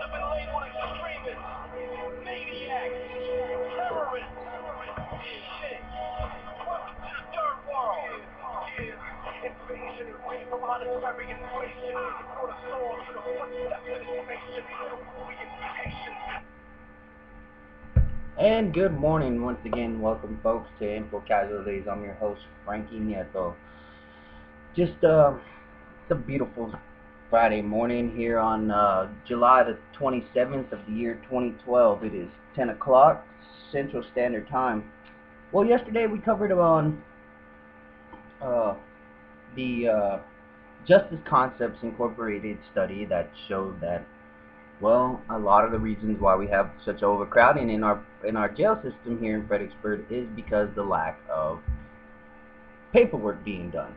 have been labeled extremists, maniacs, terrorists. Shit. Welcome to the third world. Invasion and rape, monetary inflation. Throw the soul to the footsteps of information. We impatient. And good morning once again. Welcome folks to Info Casualties. I'm your host Frankie Nieto. Just it's a beautiful Friday morning here on July the 27th of the year 2012. It is 10 o'clock Central Standard Time. Well, yesterday we covered on the Justice Concepts Incorporated study that showed that, well, a lot of the reasons why we have such overcrowding in our jail system here in Fredericksburg is because the lack of paperwork being done.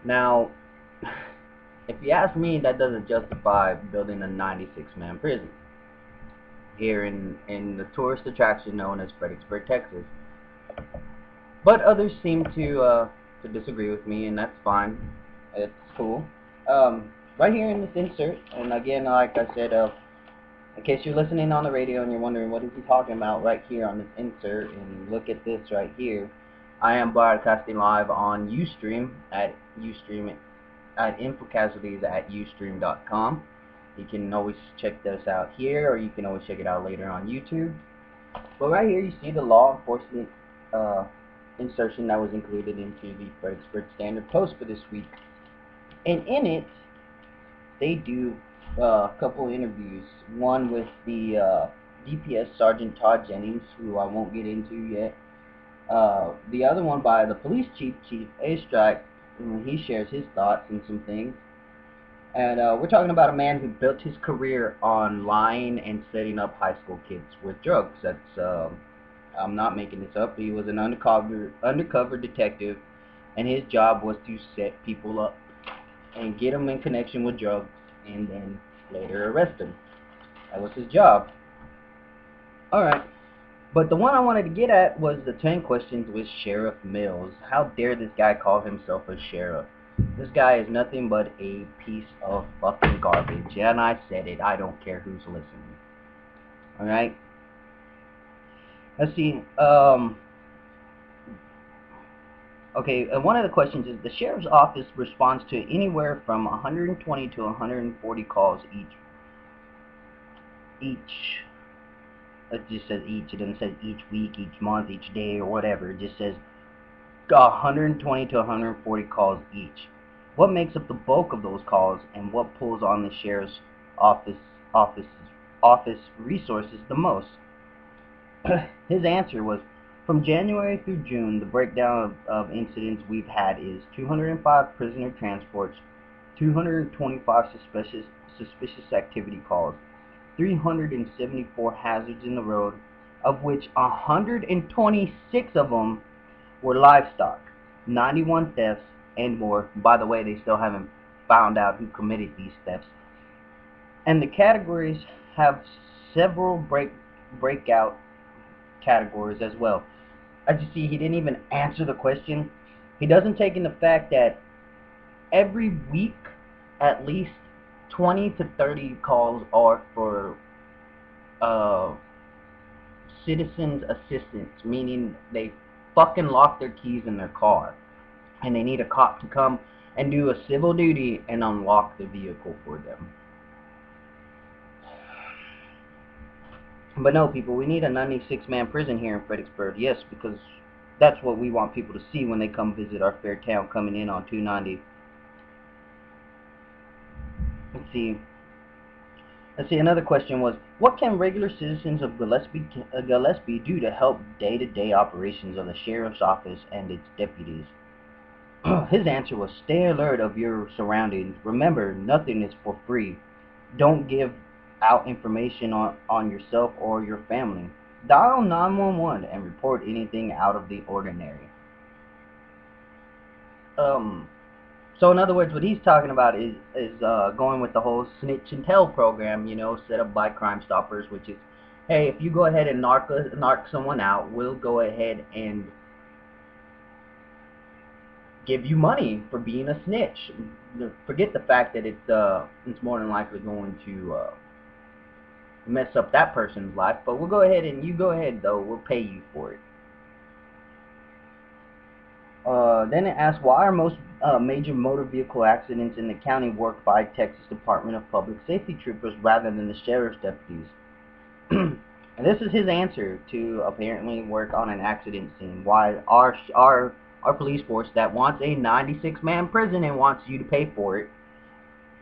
Now, if you ask me, that doesn't justify building a 96-man prison here in the tourist attraction known as Fredericksburg, Texas. But others seem to disagree with me, and that's fine. It's cool. Right here in this insert, and again, like I said, in case you're listening on the radio and you're wondering what is he talking about, right here on this insert, and look at this right here, I am broadcasting live on Ustream at InfoCasualties at Ustream.com. You can always check this out here, or you can always check it out later on YouTube. But right here you see the law enforcement insertion that was included into the Fredericksburg Standard Post for this week. And in it, they do a couple interviews. One with the DPS Sergeant Todd Jennings, who I won't get into yet. The other one by the police chief, Chief A-Strike, and he shares his thoughts and some things. And we're talking about a man who built his career on lying and setting up high school kids with drugs. That's I'm not making this up. He was an undercover detective, and his job was to set people up and get them in connection with drugs, and then later arrest them. That was his job. Alright, but the one I wanted to get at was the 10 questions with Sheriff Mills. How dare this guy call himself a sheriff? This guy is nothing but a piece of fucking garbage, and I said it. I don't care who's listening. Alright? Let's see, okay, one of the questions is, the sheriff's office responds to anywhere from 120 to 140 calls each, it just says each, it doesn't say each week, each month, each day, or whatever. It just says 120 to 140 calls each. What makes up the bulk of those calls, and what pulls on the sheriff's office resources the most? His answer was, from January through June, the breakdown of incidents we've had is 205 prisoner transports, 225 suspicious activity calls, 374 hazards in the road, of which 126 of them were livestock, 91 thefts, and more. By the way, they still haven't found out who committed these thefts. And the categories have several breakout categories as well. As you see, he didn't even answer the question. He doesn't take in the fact that every week at least 20 to 30 calls are for citizens assistance, meaning they fucking lock their keys in their car and they need a cop to come and do a civil duty and unlock the vehicle for them. But no, people, we need a 96-man prison here in Fredericksburg. Yes, because that's what we want people to see when they come visit our fair town coming in on 290. Let's see, another question was, what can regular citizens of Gillespie do to help day-to-day operations of the sheriff's office and its deputies? His answer was, stay alert of your surroundings. Remember, nothing is for free. Don't give out information on yourself or your family. Dial 911 and report anything out of the ordinary. So in other words, what he's talking about is going with the whole snitch and tell program, you know, set up by Crime Stoppers, which is, hey, if you go ahead and narc someone out, we'll go ahead and give you money for being a snitch. Forget the fact that it's more than likely going to mess up that person's life. But we'll go ahead and you go ahead though. We'll pay you for it. Then it asks, why are most major motor vehicle accidents in the county worked by Texas Department of Public Safety troopers rather than the sheriff's deputies? And this is his answer to apparently work on an accident scene. Why our police force that wants a 96-man prison and wants you to pay for it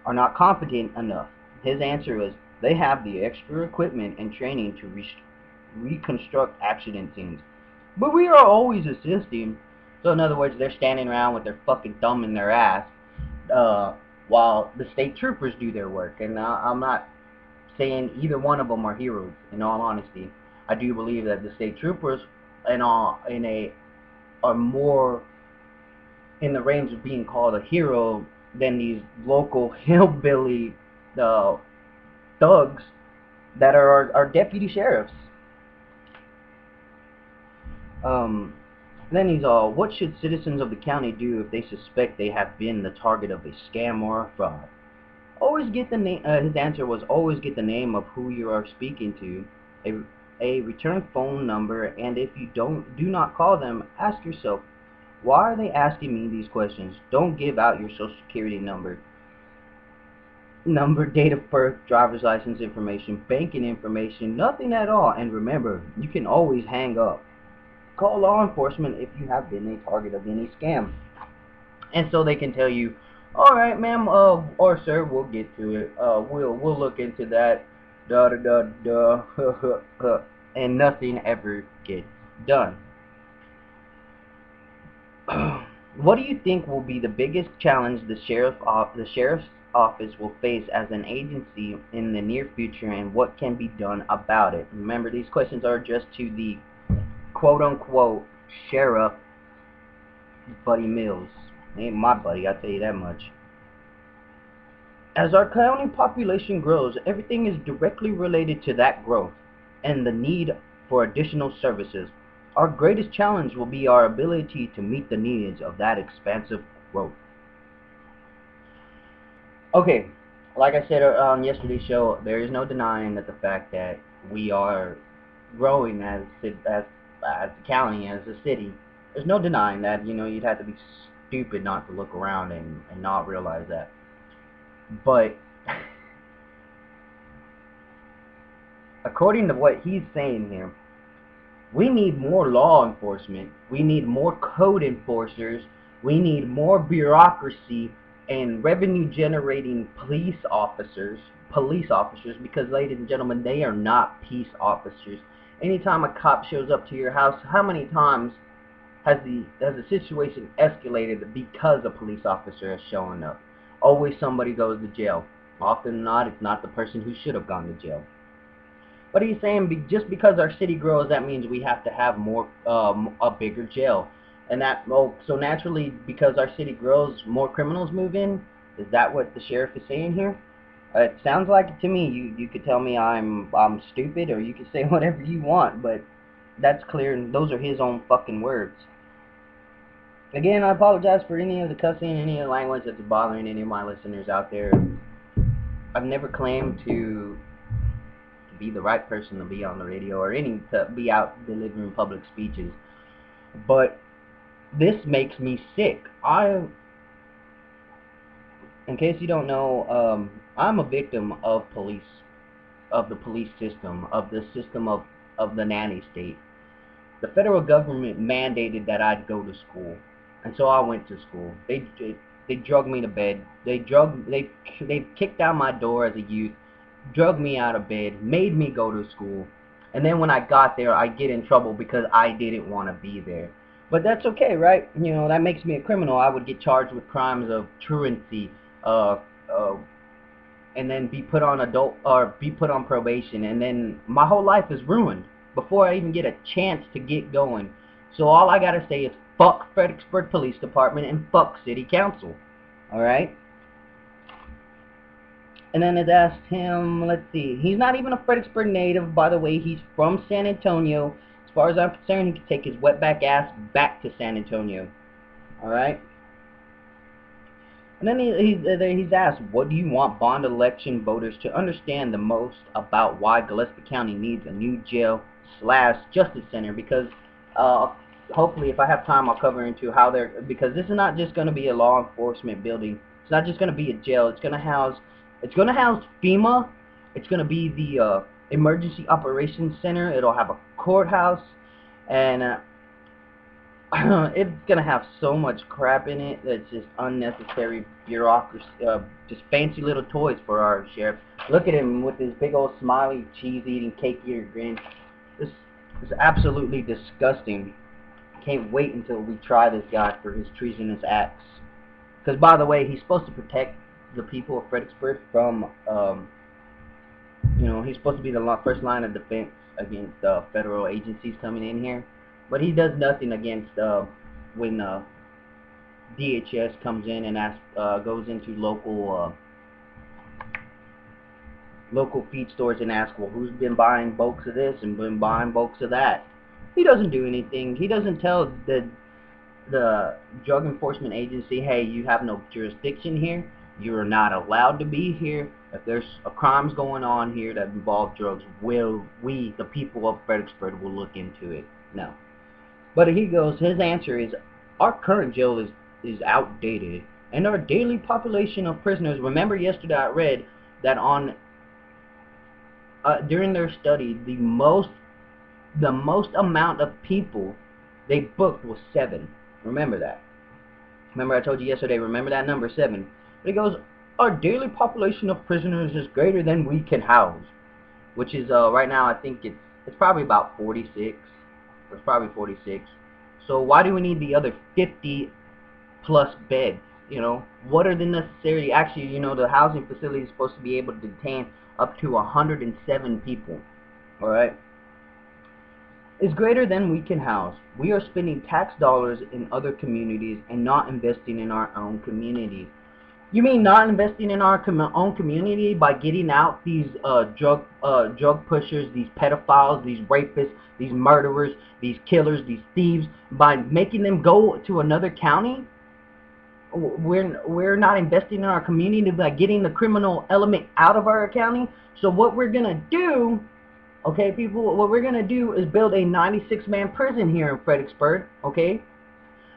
are not competent enough. His answer was, they have the extra equipment and training to reconstruct accident scenes, but we are always assisting. So in other words, they're standing around with their fucking thumb in their ass while the state troopers do their work. And I'm not saying either one of them are heroes. In all honesty, I do believe that the state troopers are more in the range of being called a hero than these local hillbilly thugs that are our deputy sheriffs. Then he's all, what should citizens of the county do if they suspect they have been the target of a scam or a fraud? Always get the name. His answer was, always get the name of who you are speaking to, a return phone number, and if you do not call them, ask yourself, why are they asking me these questions? Don't give out your social security number, date of birth, driver's license information, banking information, nothing at all. And remember, you can always hang up. Call law enforcement if you have been a target of any scam. And so they can tell you, all right, ma'am, or sir, we'll get to it. We'll look into that. Da da da da. And nothing ever gets done. What do you think will be the biggest challenge the sheriff's office will face as an agency in the near future, and what can be done about it? Remember, these questions are just to the quote-unquote sheriff, Buddy Mills. Ain't my buddy, I'll tell you that much. As our county population grows, everything is directly related to that growth and the need for additional services. Our greatest challenge will be our ability to meet the needs of that expansive growth. Okay, like I said on yesterday's show, there is no denying that the fact that we are growing as a county, as a city. There's no denying that. You know, you'd have to be stupid not to look around and not realize that. But according to what he's saying here, we need more law enforcement. We need more code enforcers. We need more bureaucracy and revenue generating police officers, because, ladies and gentlemen, they are not peace officers. Anytime a cop shows up to your house, how many times has the situation escalated because a police officer is showing up? Always somebody goes to jail. Often than not, it's not the person who should have gone to jail. But he's saying just because our city grows, that means we have to have more a bigger jail. And so naturally, because our city grows, more criminals move in. Is that what the sheriff is saying here? It sounds like it to me. You could tell me I'm stupid, or you could say whatever you want, but that's clear, and those are his own fucking words. Again, I apologize for any of the cussing, any of the language that's bothering any of my listeners out there. I've never claimed to be the right person to be on the radio or to be out delivering public speeches, but this makes me sick. In case you don't know, I'm a victim of the police system, of the system of the nanny state. The federal government mandated that I'd go to school, and so I went to school. They drugged me to bed. They kicked down my door as a youth, drugged me out of bed, made me go to school, and then when I got there, I get in trouble because I didn't want to be there. But that's okay, right? You know, that makes me a criminal. I would get charged with crimes of truancy, and then be put on probation, and then my whole life is ruined before I even get a chance to get going. So all I gotta say is fuck Fredericksburg Police Department and fuck City Council. Alright? And then it asked him, let's see, he's not even a Fredericksburg native, by the way. He's from San Antonio. As far as I'm concerned, he can take his wetback ass back to San Antonio. Alright? And then he's asked, what do you want bond election voters to understand the most about why Gillespie County needs a new jail slash justice center? Because uh, hopefully, if I have time, I'll cover into how they're, because this is not just going to be a law enforcement building. It's not just going to be a jail. It's going to house FEMA. It's going to be the emergency operations center. It'll have a courthouse, and it's gonna have so much crap in it that's just unnecessary bureaucracy, just fancy little toys for our sheriff. Look at him with his big old smiley, cheese-eating, cake-eater grin. This is absolutely disgusting. Can't wait until we try this guy for his treasonous acts. Because, by the way, he's supposed to protect the people of Fredericksburg from, he's supposed to be the first line of defense against federal agencies coming in here. But he does nothing against when DHS comes in and goes into local feed stores and asks, well, who's been buying bulks of this and been buying bulks of that? He doesn't do anything. He doesn't tell the drug enforcement agency, hey, you have no jurisdiction here. You are not allowed to be here. If there's crimes going on here that involve drugs, we, the people of Fredericksburg, will look into it. No. But he goes, his answer is, our current jail is outdated, and our daily population of prisoners, remember yesterday I read that during their study, the most amount of people they booked was 7. Remember that. Remember I told you yesterday, remember that number, 7. But he goes, our daily population of prisoners is greater than we can house, which is, right now I think it's probably about 46. It's probably 46. So why do we need the other 50 plus beds? What are the necessary? Actually, the housing facility is supposed to be able to detain up to 107 people. All right. Is greater than we can house. We are spending tax dollars in other communities and not investing in our own community. You mean not investing in our own community by getting out these drug pushers, these pedophiles, these rapists, these murderers, these killers, these thieves, by making them go to another county? We're not investing in our community by getting the criminal element out of our county. So what we're gonna do, okay, people, what we're gonna do is build a 96-man prison here in Fredericksburg, okay?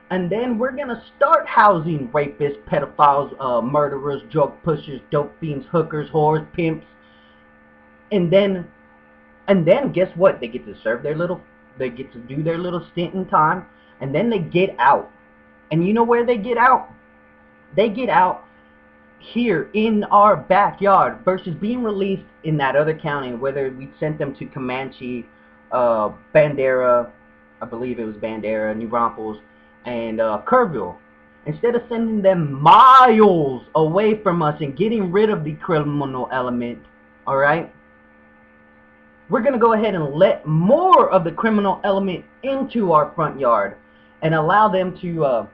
And then we're going to start housing rapists, pedophiles, murderers, drug pushers, dope fiends, hookers, whores, pimps. And then guess what? They get to do their little stint in time. And then they get out. And you know where they get out? They get out here in our backyard versus being released in that other county, whether we sent them to Comanche, Bandera, I believe it was Bandera, New Braunfels, and Kerrville. Instead of sending them miles away from us and getting rid of the criminal element, alright, we're going to go ahead and let more of the criminal element into our front yard and allow them to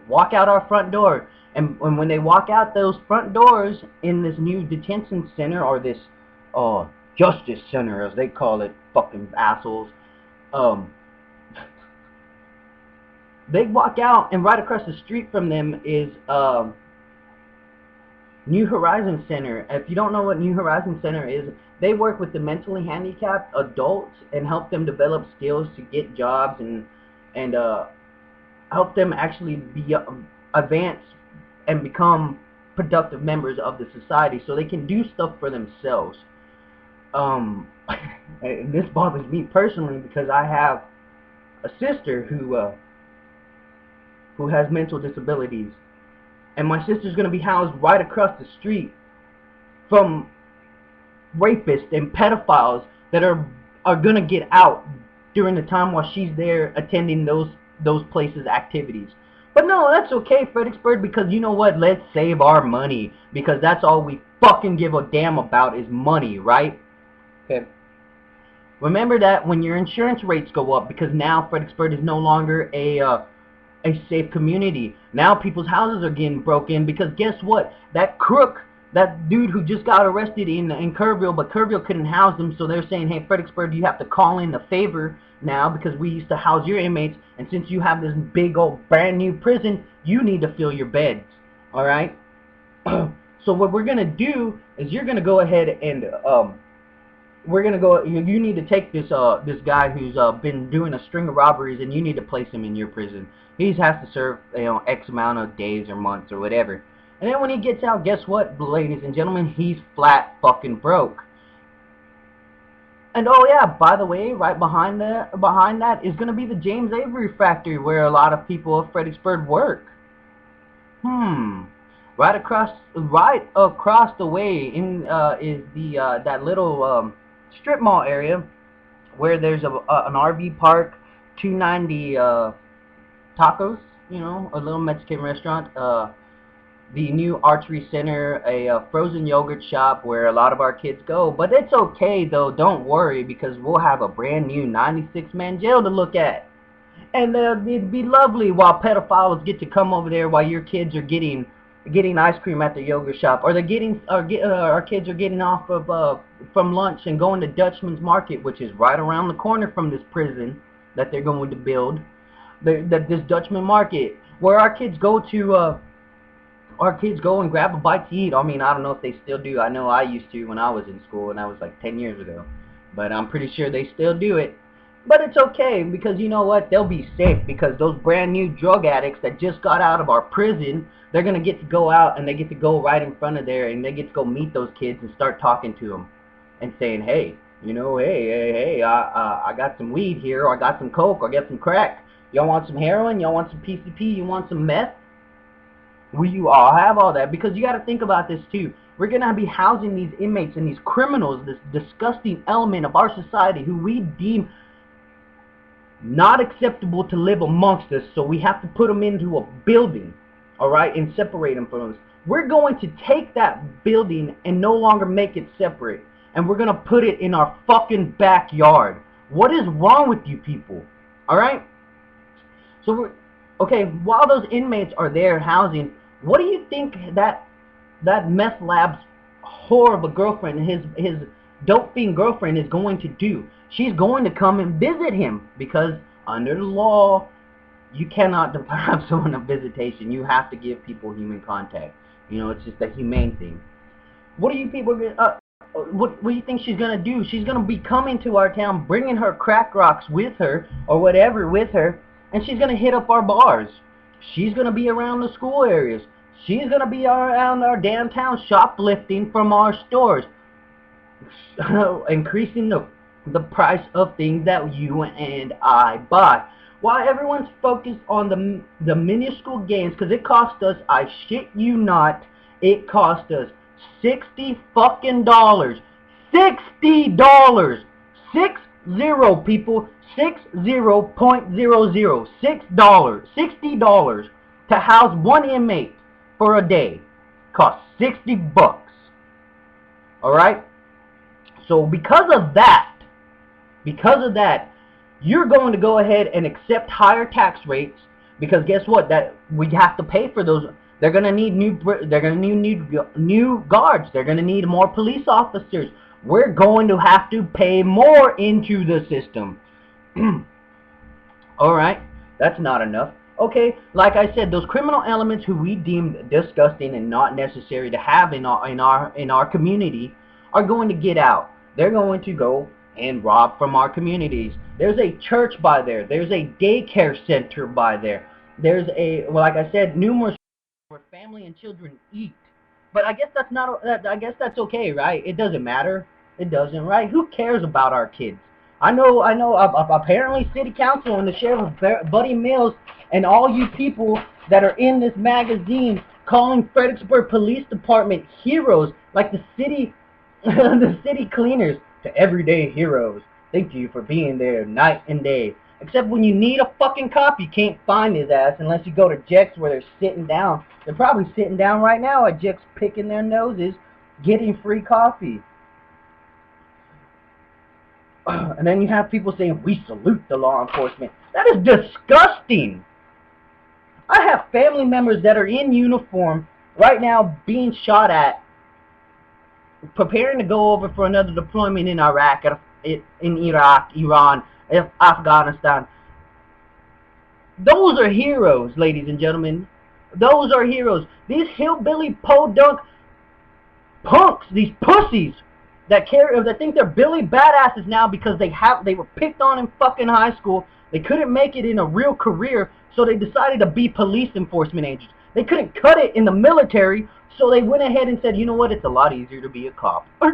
walk out our front door. And when they walk out those front doors in this new detention center, or this justice center as they call it, fucking assholes, they walk out, and right across the street from them is New Horizon Center. If you don't know what New Horizon Center is, they work with the mentally handicapped adults and help them develop skills to get jobs and help them actually be advance and become productive members of the society so they can do stuff for themselves. This bothers me personally because I have a sister who has mental disabilities, and my sister's going to be housed right across the street from rapists and pedophiles that are going to get out during the time while she's there attending those places' activities. But no, that's okay, Fredericksburg, because you know what? Let's save our money, because that's all we fucking give a damn about is money, right? Okay. Remember that when your insurance rates go up, because now Fredericksburg is no longer a safe community. Now people's houses are getting broken because guess what? That crook that dude who just got arrested in Kerrville, but Kerrville couldn't house him, so they're saying, hey, Fredericksburg, you have to call in a favor now because we used to house your inmates, and since you have this big old brand new prison, you need to fill your beds, all right? So what we're gonna do is you're gonna go ahead and we're gonna go. You need to take this guy who's been doing a string of robberies, and you need to place him in your prison. He has to serve X amount of days or months or whatever. And then when he gets out, guess what, ladies and gentlemen? He's flat fucking broke. And oh yeah, by the way, right behind that is gonna be the James Avery factory where a lot of people of Fredericksburg work. Right across the way is the that little strip mall area where there's an RV park, 290 tacos, a little Mexican restaurant, the new archery center, a frozen yogurt shop where a lot of our kids go. But it's okay though, don't worry, because we'll have a brand new 96-man jail to look at. And it'd be lovely while pedophiles get to come over there while your kids are getting ice cream at the yogurt shop, or our kids are getting off of from lunch and going to Dutchman's Market, which is right around the corner from this prison that they're going to build. This Dutchman Market, where our kids go and grab a bite to eat. I mean, I don't know if they still do. I know I used to when I was in school, and that was like 10 years ago. But I'm pretty sure they still do it. But it's okay, because you know what? They'll be safe, because those brand new drug addicts that just got out of our prison, they're going to get to go out, and they get to go right in front of there, and they get to go meet those kids and start talking to them and saying, hey, hey, I got some weed here, or I got some coke, or I got some crack. Y'all want some heroin? Y'all want some PCP? You want some meth? You all have all that, because you got to think about this too. We're going to be housing these inmates and these criminals, this disgusting element of our society who we deem not acceptable to live amongst us, so we have to put them into a building, all right, and separate them from us. We're going to take that building and no longer make it separate, and we're going to put it in our fucking backyard. What is wrong with you people? All right? So okay, while those inmates are there housing, what do you think that meth lab's whore of a girlfriend, his dope fiend girlfriend, is going to do? She's going to come and visit him, because under the law, you cannot deprive someone of visitation. You have to give people human contact. It's just a humane thing. What do you people? What do you think she's gonna do? She's gonna be coming to our town, bringing her crack rocks with her or whatever with her, and she's gonna hit up our bars. She's gonna be around the school areas. She's gonna be around our downtown, shoplifting from our stores, increasing the price of things that you and I buy, while everyone's focused on the minuscule gains, because it cost us, I shit you not, it cost us $60 fucking dollars. $60. 60 people. 60.00. $6. $60 to house one inmate for a day. Costs $60. All right. So because of that, you're going to go ahead and accept higher tax rates, because guess what? That we have to pay for those. They're gonna need new guards. They're gonna need more police officers. We're going to have to pay more into the system. All right, that's not enough. Okay, like I said, those criminal elements who we deemed disgusting and not necessary to have in our community are going to get out. They're going to go and rob from our communities. There's a church by there. There's a daycare center by there. There's like I said, numerous where family and children eat. But I guess that's not. I guess that's okay, right? It doesn't matter. It doesn't, right? Who cares about our kids? I know. Apparently, City Council and the Sheriff Buddy Mills and all you people that are in this magazine calling Fredericksburg Police Department heroes, like the city, the city cleaners, to everyday heroes. Thank you for being there night and day. Except when you need a fucking cop, you can't find his ass unless you go to Jack's where they're sitting down. They're probably sitting down right now at Jack's, picking their noses, getting free coffee. And then you have people saying, we salute the law enforcement. That is disgusting. I have family members that are in uniform right now being shot at preparing to go over for another deployment in Iraq, Iran, Afghanistan. Those are heroes, ladies and gentlemen. Those are heroes. These hillbilly podunk punks, these pussies that think they're Billy badasses now because they were picked on in fucking high school. They couldn't make it in a real career, so they decided to be police enforcement agents. They couldn't cut it in the military, so they went ahead and said, you know what, it's a lot easier to be a cop. I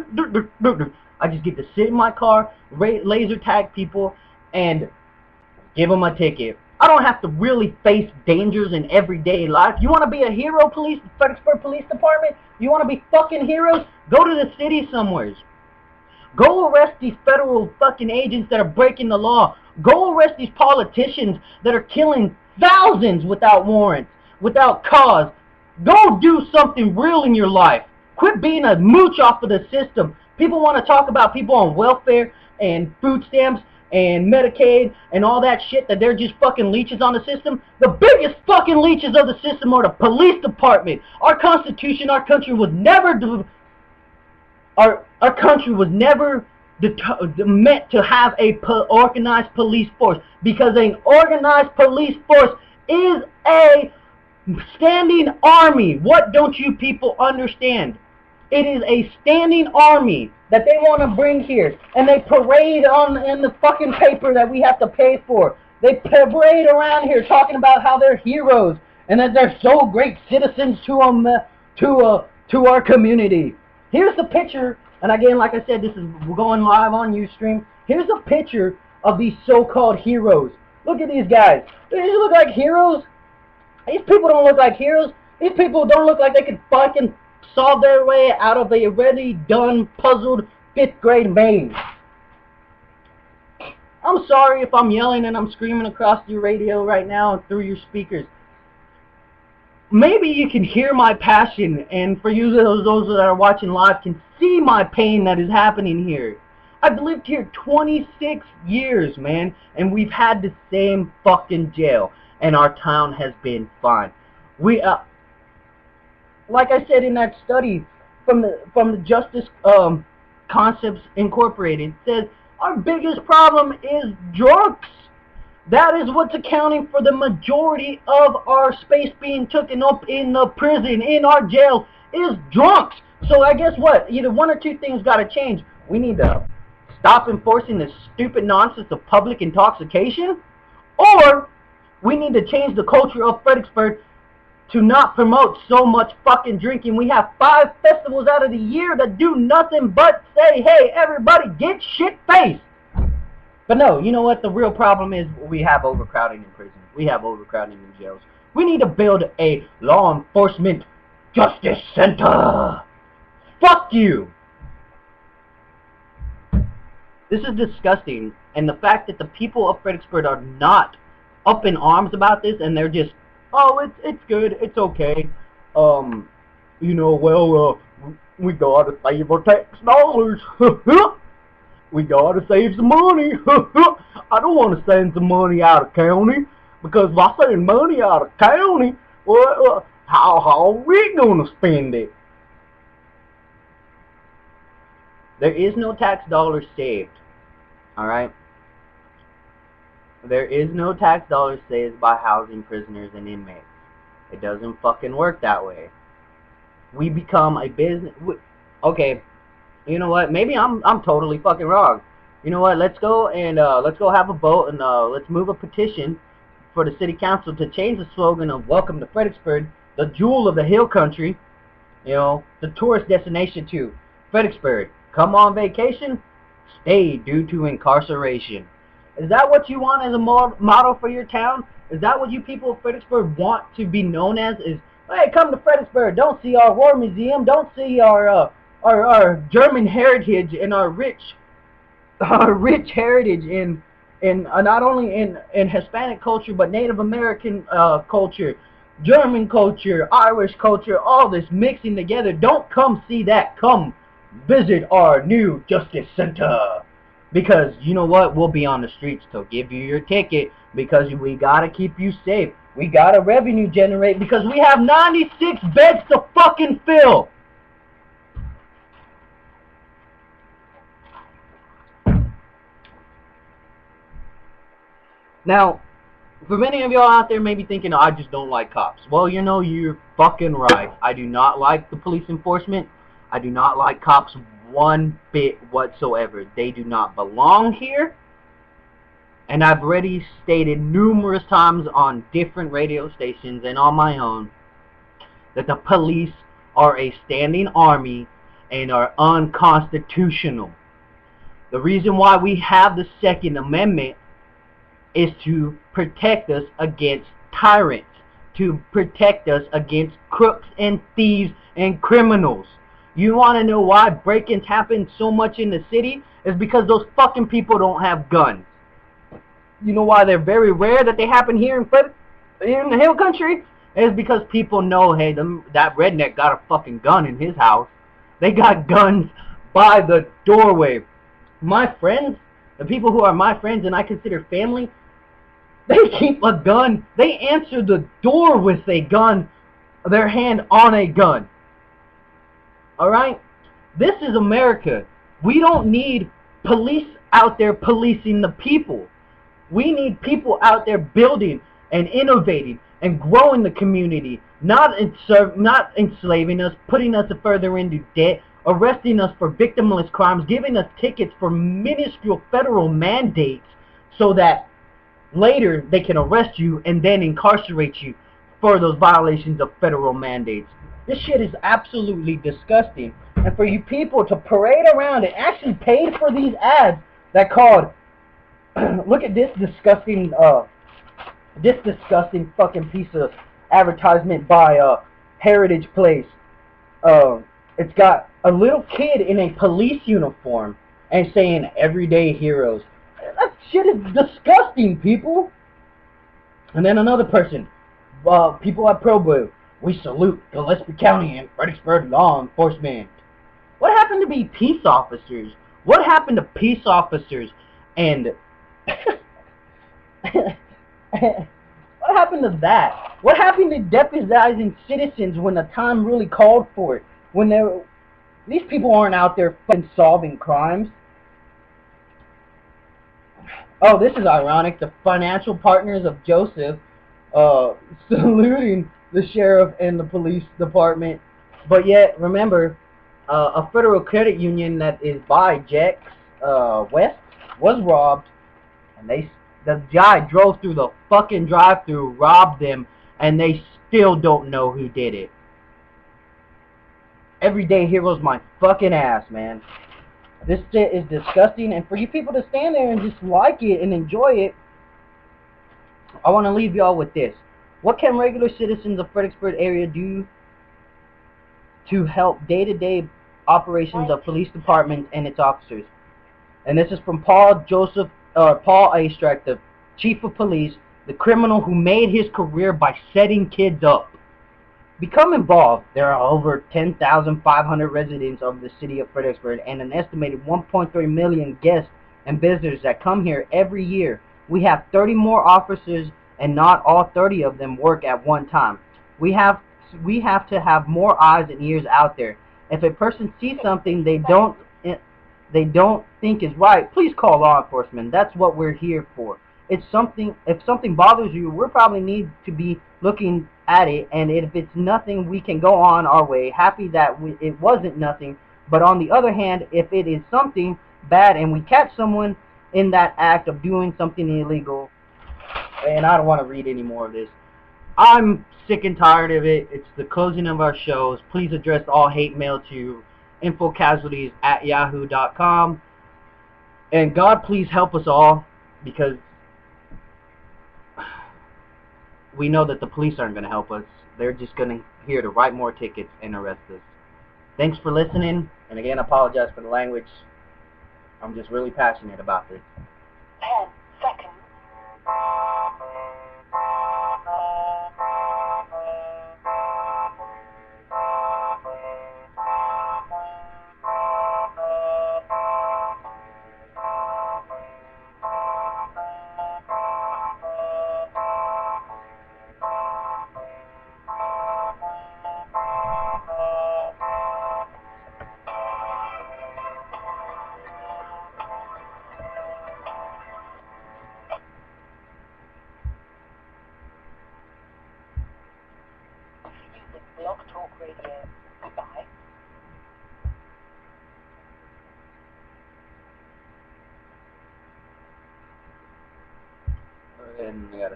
just get to sit in my car, laser tag people, and give them a ticket. I don't have to really face dangers in everyday life. You want to be a hero, Fredericksburg Police Department? You want to be fucking heroes? Go to the city somewheres. Go arrest these federal fucking agents that are breaking the law. Go arrest these politicians that are killing thousands without warrants, without cause. Go do something real in your life. Quit being a mooch off of the system. People want to talk about people on welfare and food stamps and Medicaid and all that shit, that they're just fucking leeches on the system. The biggest fucking leeches of the system are the police department. Our Constitution, our country was never meant to have a organized police force, because an organized police force is a standing army. What don't you people understand? It is a standing army that they want to bring here, and they parade in the fucking paper that we have to pay for. They parade around here talking about how they're heroes and that they're so great citizens to our community. Here's the picture, and again, like I said, we're going live on Ustream. Here's a picture of these so-called heroes. Look at these guys. Do these look like heroes? These people don't look like heroes. These people don't look like they could fucking solve their way out of a already done, puzzled 5th grade maze. I'm sorry if I'm yelling and I'm screaming across your radio right now and through your speakers. Maybe you can hear my passion, and for you, those that are watching live, can see my pain that is happening here. I've lived here 26 years, man, and we've had the same fucking jail, and our town has been fine. Like I said in that study from the Justice Concepts Incorporated, says our biggest problem is drunks. That is what's accounting for the majority of our space being taken up in the prison, in our jail, is drunks. So I guess what? Either one or two things got to change. We need to stop enforcing this stupid nonsense of public intoxication, or we need to change the culture of Fredericksburg to not promote so much fucking drinking. We have 5 festivals out of the year that do nothing but say, hey, everybody get shit-faced. But no, you know what? The real problem is we have overcrowding in prisons. We have overcrowding in jails. We need to build a law enforcement justice center. Fuck you. This is disgusting. And the fact that the people of Fredericksburg are not up in arms about this, and they're just, oh, it's good, it's okay. You know, well, we gotta save our tax dollars. We gotta save some money. I don't want to send some money out of county, because if I send money out of county, well, how are we gonna spend it? There is no tax dollars saved. Alright? There is no tax dollars saved by housing prisoners and inmates. It doesn't fucking work that way. We become a business. Okay, you know what? Maybe I'm totally fucking wrong. You know what? Let's go have a vote, and let's move a petition for the city council to change the slogan of "Welcome to Fredericksburg," the jewel of the hill country. You know, the tourist destination to Fredericksburg. Come on vacation, stay due to incarceration. Is that what you want as a model for your town? Is that what you people of Fredericksburg want to be known as? Is, hey, come to Fredericksburg. Don't see our war museum. Don't see our German heritage and our rich heritage in not only in Hispanic culture, but Native American culture, German culture, Irish culture, all this mixing together. Don't come see that. Come visit our new Justice Center. Because, you know what, we'll be on the streets to give you your ticket, because we gotta keep you safe. We gotta revenue generate, because we have 96 beds to fucking fill. Now, for many of y'all out there may be thinking, oh, I just don't like cops. Well, you know, you're fucking right. I do not like the police enforcement. I do not like cops one bit whatsoever. They do not belong here. And I've already stated numerous times on different radio stations and on my own that the police are a standing army and are unconstitutional. The reason why we have the Second Amendment is to protect us against tyrants, to protect us against crooks and thieves and criminals. You want to know why break-ins happen so much in the city? It's because those fucking people don't have guns. You know why they're very rare that they happen here in the hill country? It's because people know, hey, that redneck got a fucking gun in his house. They got guns by the doorway. My friends, the people who are my friends and I consider family, they keep a gun. They answer the door with a gun, their hand on a gun. Alright? This is America. We don't need police out there policing the people. We need people out there building and innovating and growing the community, not enslaving us, putting us further into debt, arresting us for victimless crimes, giving us tickets for minuscule federal mandates so that later they can arrest you and then incarcerate you for those violations of federal mandates. This shit is absolutely disgusting. And for you people to parade around and actually paid for these ads that called, look at this disgusting fucking piece of advertisement by Heritage Place. It's got a little kid in a police uniform and saying "Everyday Heroes." That shit is disgusting, people. And then another person, people at Provo, we salute Gillespie County and Fredericksburg law enforcement. What happened to be peace officers? What happened to peace officers and what happened to that? What happened to deputizing citizens when the time really called for it? When these people aren't out there fucking solving crimes. Oh, this is ironic. The financial partners of Joseph saluting the sheriff and the police department. But yet, remember, a federal credit union that is by Jex West was robbed, and the guy drove through the fucking drive-thru, robbed them, and they still don't know who did it. Everyday Heroes my fucking ass, man. This shit is disgusting, and for you people to stand there and just like it and enjoy it, I want to leave y'all with this. What can regular citizens of Fredericksburg area do to help day-to-day operations of police departments and its officers? And this is from Paul Astrack, the chief of police, the criminal who made his career by setting kids up. Become involved. There are over 10,500 residents of the city of Fredericksburg and an estimated 1.3 million guests and visitors that come here every year. We have 30 more officers, and not all 30 of them work at one time. We have to have more eyes and ears out there. If a person sees something they don't think is right, please call law enforcement. That's what we're here for. If something bothers you, we probably need to be looking at it, and if it's nothing, we can go on our way, happy that it wasn't nothing. But on the other hand, if it is something bad and we catch someone in that act of doing something illegal, and I don't want to read any more of this, I'm sick and tired of it. It's the closing of our shows. Please address all hate mail to infocasualties@yahoo.com. And God, please help us all, because we know that the police aren't going to help us. They're just going to here to write more tickets and arrest us. Thanks for listening. And again, I apologize for the language. I'm just really passionate about this. 10 seconds. Blog Talk Radio. Goodbye. And I gotta